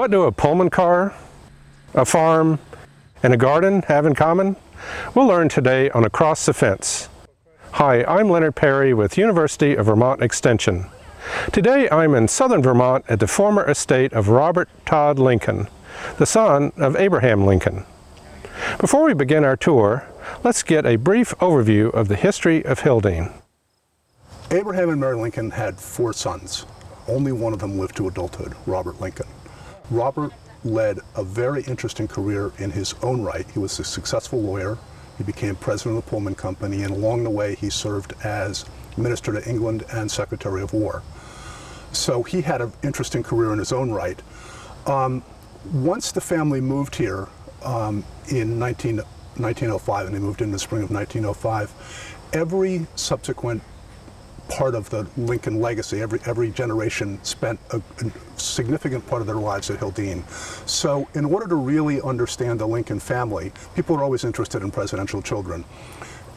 What do a Pullman car, a farm, and a garden have in common? We'll learn today on Across the Fence. Hi, I'm Leonard Perry with University of Vermont Extension. Today I'm in southern Vermont at the former estate of Robert Todd Lincoln, the son of Abraham Lincoln. Before we begin our tour, let's get a brief overview of the history of Hildene. Abraham and Mary Lincoln had 4 sons. Only one of them lived to adulthood, Robert Lincoln. Robert led a very interesting career in his own right. He was a successful lawyer. He became president of the Pullman Company, and along the way he served as Minister to England and Secretary of War. So he had an interesting career in his own right. Once the family moved here in 1905, and they moved in the spring of 1905, every subsequent part of the Lincoln legacy, every generation spent a significant part of their lives at Hildene. So in order to really understand the Lincoln family, people are always interested in presidential children.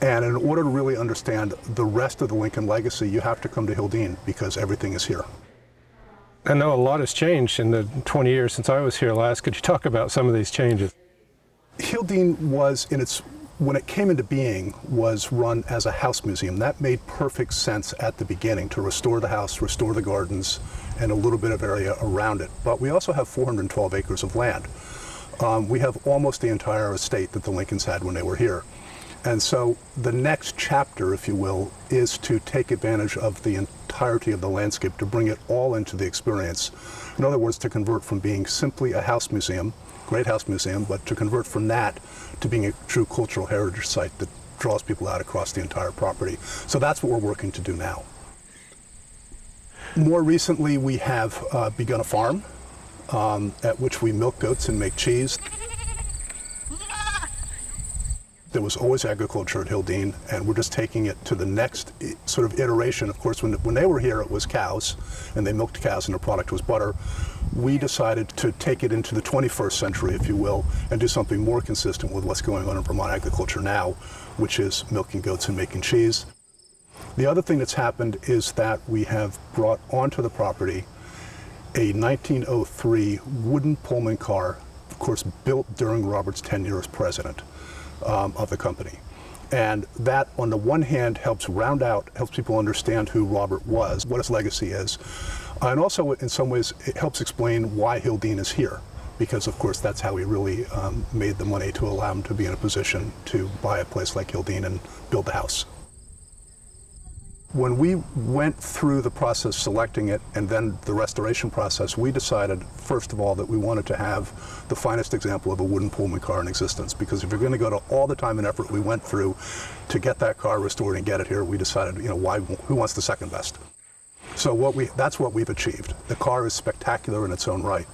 And in order to really understand the rest of the Lincoln legacy, you have to come to Hildene because everything is here. I know a lot has changed in the 20 years since I was here last. Could you talk about some of these changes? Hildene was, when it came into being, was run as a house museum. That made perfect sense at the beginning, to restore the house, restore the gardens, and a little bit of area around it. But we also have 412 acres of land. We have almost the entire estate that the Lincolns had when they were here. And so the next chapter, if you will, is to take advantage of the entirety of the landscape, to bring it all into the experience. In other words, to convert from being simply a house museum, great house museum, but to convert from that to being a true cultural heritage site that draws people out across the entire property. So that's what we're working to do now. More recently, we have begun a farm at which we milk goats and make cheese. There was always agriculture at Hildene, and we're just taking it to the next sort of iteration. Of course, when they were here, it was cows, and they milked cows, and the product was butter. We decided to take it into the 21st century, if you will, and do something more consistent with what's going on in Vermont agriculture now, which is milking goats and making cheese. The other thing that's happened is that we have brought onto the property a 1903 wooden Pullman car, of course, built during Robert's tenure as president of the company. And that, on the one hand, helps people understand who Robert was, what his legacy is. And also, in some ways, it helps explain why Hildene is here. Because, of course, that's how he really made the money to allow him to be in a position to buy a place like Hildene and build the house. When we went through the process selecting it and then the restoration process, we decided, first of all, that we wanted to have the finest example of a wooden Pullman car in existence. Because if you're going to go to all the time and effort we went through to get that car restored and get it here, we decided, who wants the second best? So that's what we've achieved. The car is spectacular in its own right.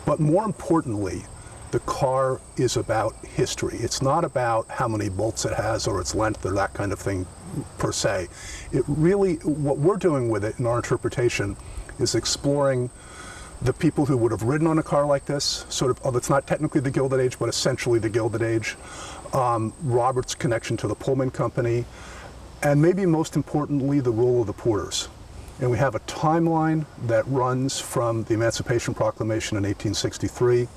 But more importantly, the car is about history. It's not about how many bolts it has or its length or that kind of thing per se. It really, what we're doing with it in our interpretation is exploring the people who would have ridden on a car like this, it's not technically the Gilded Age, but essentially the Gilded Age, Robert's connection to the Pullman Company, and maybe most importantly, the role of the porters. And we have a timeline that runs from the Emancipation Proclamation in 1863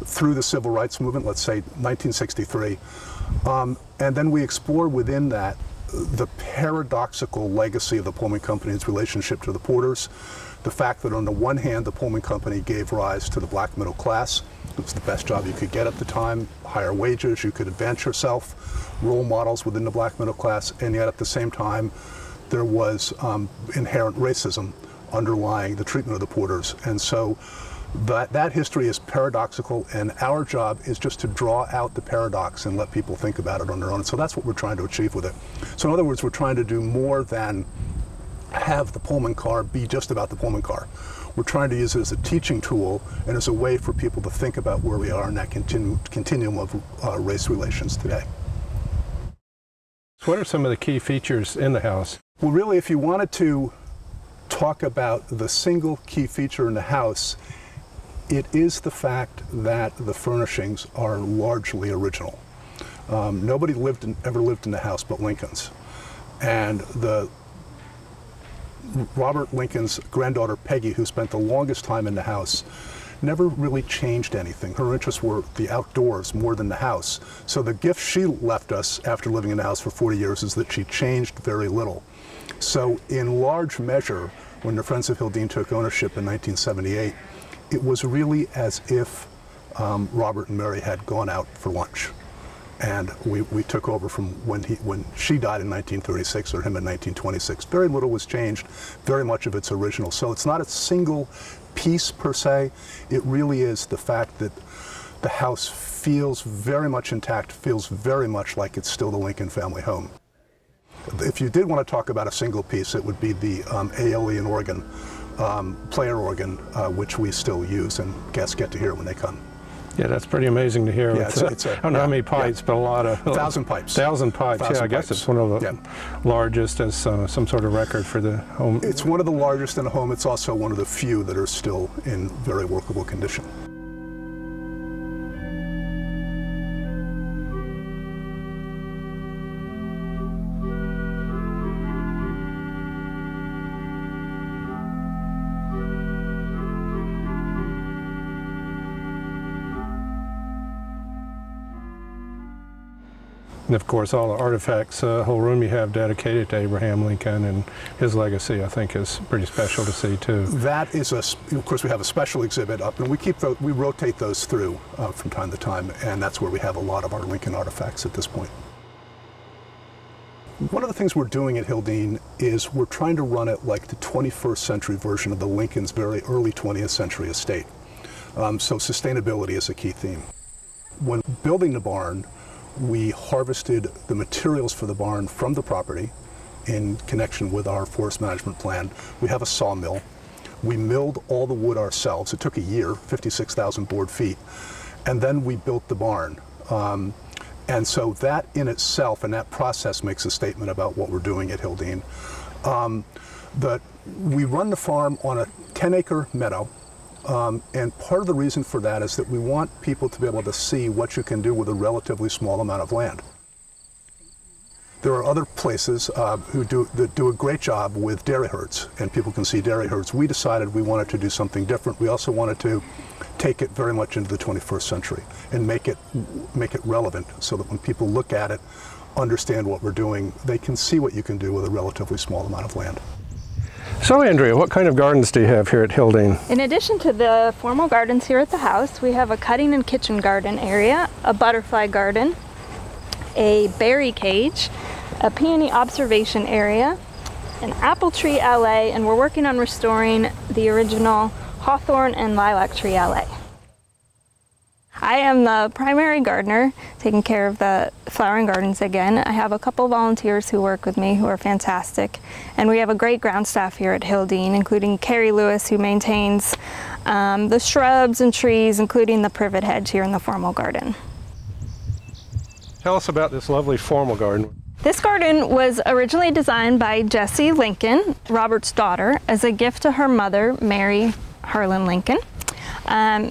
through the Civil Rights Movement, let's say 1963. And then we explore within that the paradoxical legacy of the Pullman Company's relationship to the porters. The fact that on the one hand, the Pullman Company gave rise to the black middle class. It was the best job you could get at the time, higher wages, you could advance yourself, role models within the black middle class, and yet at the same time, there was inherent racism underlying the treatment of the porters. And so that history is paradoxical, and our job is just to draw out the paradox and let people think about it on their own. And so that's what we're trying to achieve with it. So in other words, we're trying to do more than have the Pullman car be just about the Pullman car. We're trying to use it as a teaching tool and as a way for people to think about where we are in that continuum of race relations today. What are some of the key features in the house? Well, really, if you wanted to talk about the single key feature in the house, it is the fact that the furnishings are largely original. Nobody ever lived in the house but Lincolns. And Robert Lincoln's granddaughter, Peggy, who spent the longest time in the house, never really changed anything. Her interests were the outdoors more than the house. So the gift she left us after living in the house for 40 years is that she changed very little. So in large measure, when the Friends of Hildene took ownership in 1978, it was really as if Robert and Mary had gone out for lunch. And we took over from when she died in 1936 or him in 1926. Very little was changed, very much of it's original. So it's not a single piece per se. It really is the fact that the house feels very much intact, feels very much like it's still the Lincoln family home. If you did want to talk about a single piece, it would be the Aeolian organ, player organ, which we still use and guests get to hear when they come. Yeah, that's pretty amazing to hear. Yeah, I don't know how many pipes, but a lot of... 1,000 pipes. 1,000 pipes, yeah, I guess it's one of the largest as some sort of record for the home. It's one of the largest in a home. It's also one of the few that are still in very workable condition. And of course, all the artifacts, the whole room you have dedicated to Abraham Lincoln and his legacy, I think is pretty special to see too. That is of course we have a special exhibit up, and we rotate those through from time to time, and that's where we have a lot of our Lincoln artifacts at this point. One of the things we're doing at Hildene is we're trying to run it like the 21st century version of the Lincoln's very early 20th century estate. So sustainability is a key theme. When building the barn, we harvested the materials for the barn from the property in connection with our forest management plan. We have a sawmill. We milled all the wood ourselves. It took a year, 56,000 board feet, and then we built the barn. And so that in itself, and that process makes a statement about what we're doing at Hildene. We run the farm on a 10-acre meadow. And part of the reason for that is that we want people to be able to see what you can do with a relatively small amount of land. There are other places that do a great job with dairy herds, and people can see dairy herds. We decided we wanted to do something different. We also wanted to take it very much into the 21st century and make it relevant so that when people look at it, understand what we're doing, they can see what you can do with a relatively small amount of land. So Andrea, what kind of gardens do you have here at Hildene? In addition to the formal gardens here at the house, we have a cutting and kitchen garden area, a butterfly garden, a berry cage, a peony observation area, an apple tree alley, and we're working on restoring the original hawthorn and lilac tree alley. I am the primary gardener, taking care of the flowering gardens again. I have a couple volunteers who work with me who are fantastic. And we have a great ground staff here at Hildene, including Carrie Lewis, who maintains the shrubs and trees, including the privet hedge here in the formal garden. Tell us about this lovely formal garden. This garden was originally designed by Jessie Lincoln, Robert's daughter, as a gift to her mother, Mary Harlan Lincoln.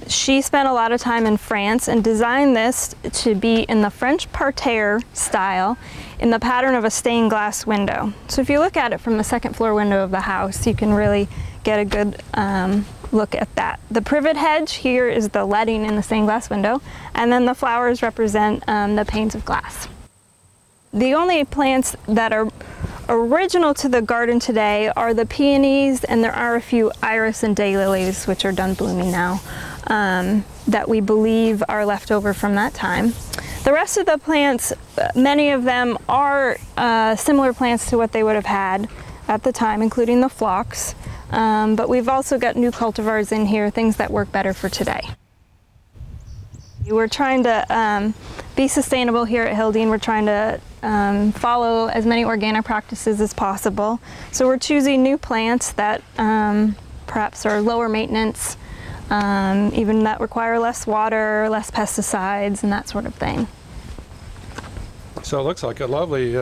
She spent a lot of time in France and designed this to be in the French parterre style in the pattern of a stained glass window. So if you look at it from the second floor window of the house, you can really get a good look at that. The privet hedge here is the leading in the stained glass window, and then the flowers represent the panes of glass. The only plants that are original to the garden today are the peonies, and there are a few iris and daylilies, which are done blooming now, that we believe are left over from that time. The rest of the plants, many of them are similar plants to what they would have had at the time, including the phlox, but we've also got new cultivars in here, things that work better for today. We're trying to be sustainable here at Hildene. We're trying to follow as many organic practices as possible. So we're choosing new plants that perhaps are lower maintenance, even that require less water, less pesticides, and that sort of thing. So it looks like a lovely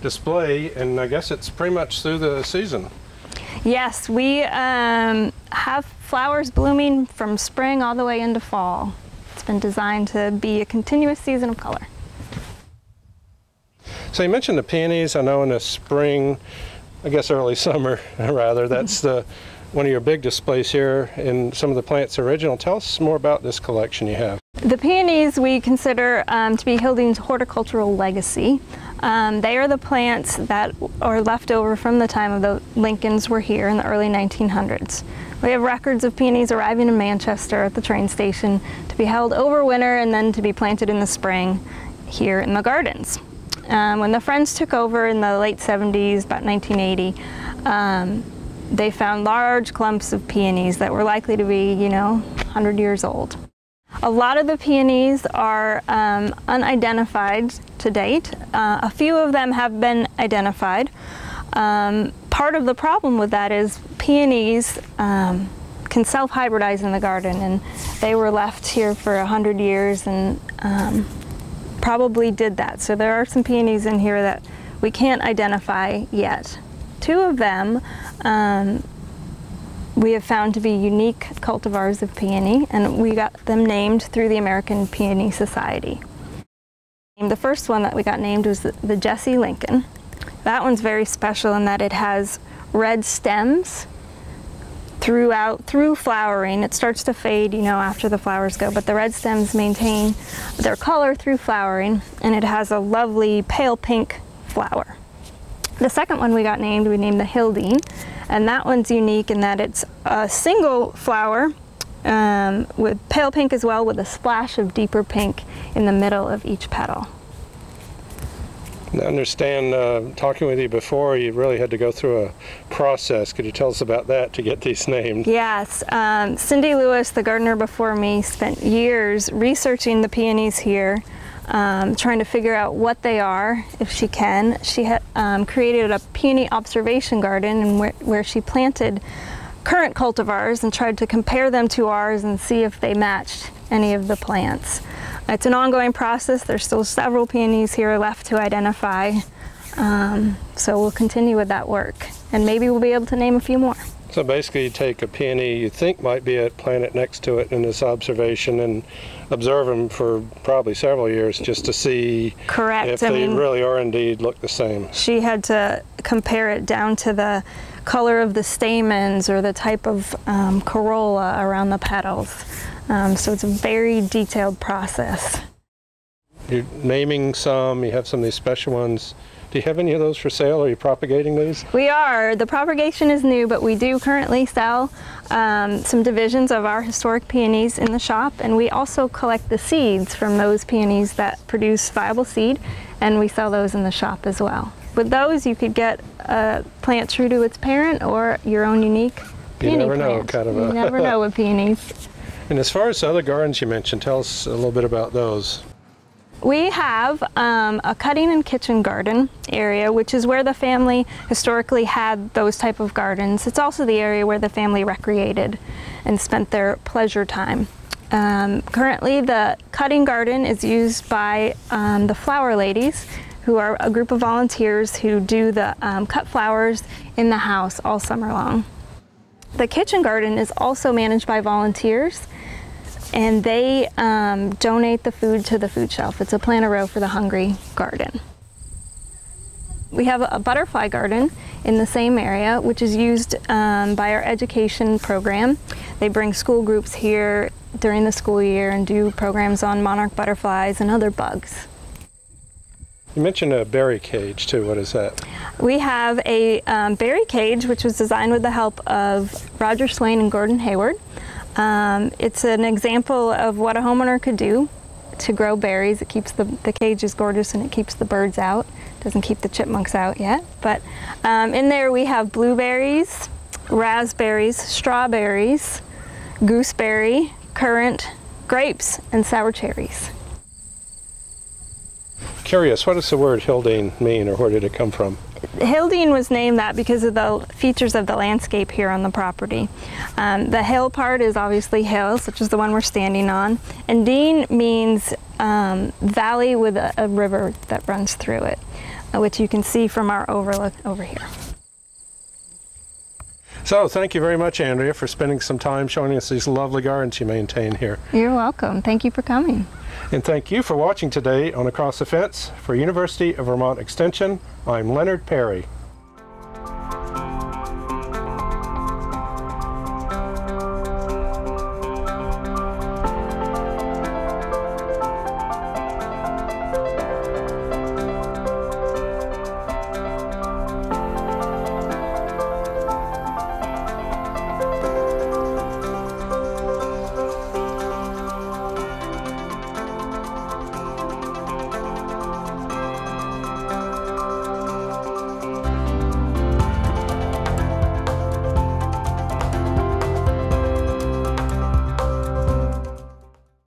display, and I guess it's pretty much through the season. Yes, we have flowers blooming from spring all the way into fall. It's been designed to be a continuous season of color. So you mentioned the peonies. I know in the spring, I guess early summer rather, that's the one of your big displays here in some of the plants original. Tell us more about this collection you have. The peonies we consider to be Hildene's horticultural legacy. They are the plants that are left over from the time of the Lincolns were here in the early 1900s. We have records of peonies arriving in Manchester at the train station to be held over winter and then to be planted in the spring here in the gardens. When the Friends took over in the late 70s, about 1980, they found large clumps of peonies that were likely to be, 100 years old. A lot of the peonies are unidentified to date. A few of them have been identified. Part of the problem with that is peonies can self-hybridize in the garden, and they were left here for 100 years and probably did that. So there are some peonies in here that we can't identify yet. Two of them we have found to be unique cultivars of peony, and we got them named through the American Peony Society. The first one that we got named was the Jesse Lincoln. That one's very special in that it has red stems through flowering. It starts to fade, after the flowers go, but the red stems maintain their color through flowering, and it has a lovely pale pink flower. The second one we named the Hildene, and that one's unique in that it's a single flower with pale pink as well, with a splash of deeper pink in the middle of each petal. I understand, talking with you before, you really had to go through a process. Could you tell us about that to get these named? Yes. Cindy Lewis, the gardener before me, spent years researching the peonies here, trying to figure out what they are, if she can. She had created a peony observation garden where she planted current cultivars and tried to compare them to ours and see if they matched any of the plants. It's an ongoing process. There's still several peonies here left to identify, so we'll continue with that work, and maybe we'll be able to name a few more. So basically you take a peony you think might be it, plant it next to it in this observation, and observe them for probably several years just to see if they really are indeed look the same. She had to compare it down to the color of the stamens or the type of corolla around the petals. So it's a very detailed process. You're naming some, you have some of these special ones. Do you have any of those for sale? Are you propagating these? We are. The propagation is new, but we do currently sell some divisions of our historic peonies in the shop, and we also collect the seeds from those peonies that produce viable seed, and we sell those in the shop as well. With those, you could get a plant true to its parent or your own unique peony plant. You never know with peonies. And as far as the other gardens you mentioned, tell us a little bit about those. We have a cutting and kitchen garden area, which is where the family historically had those type of gardens. It's also the area where the family recreated and spent their pleasure time. Currently, the cutting garden is used by the flower ladies, who are a group of volunteers who do the cut flowers in the house all summer long. The kitchen garden is also managed by volunteers, and they donate the food to the food shelf. It's a plant a row for the hungry garden. We have a butterfly garden in the same area, which is used by our education program. They bring school groups here during the school year and do programs on monarch butterflies and other bugs. You mentioned a berry cage too. What is that? We have a berry cage, which was designed with the help of Roger Swain and Gordon Hayward. It's an example of what a homeowner could do to grow berries. It keeps the cage is gorgeous, and it keeps the birds out. Doesn't keep the chipmunks out yet. But in there we have blueberries, raspberries, strawberries, gooseberry, currant, grapes, and sour cherries. Curious, what does the word Hildene mean, or where did it come from? Hildene was named that because of the features of the landscape here on the property. The hill part is obviously hill, such as the one we're standing on, and Dene means valley with a river that runs through it, which you can see from our overlook over here. So thank you very much, Andrea, for spending some time showing us these lovely gardens you maintain here. You're welcome. Thank you for coming. And thank you for watching today on Across the Fence. For University of Vermont Extension, I'm Leonard Perry.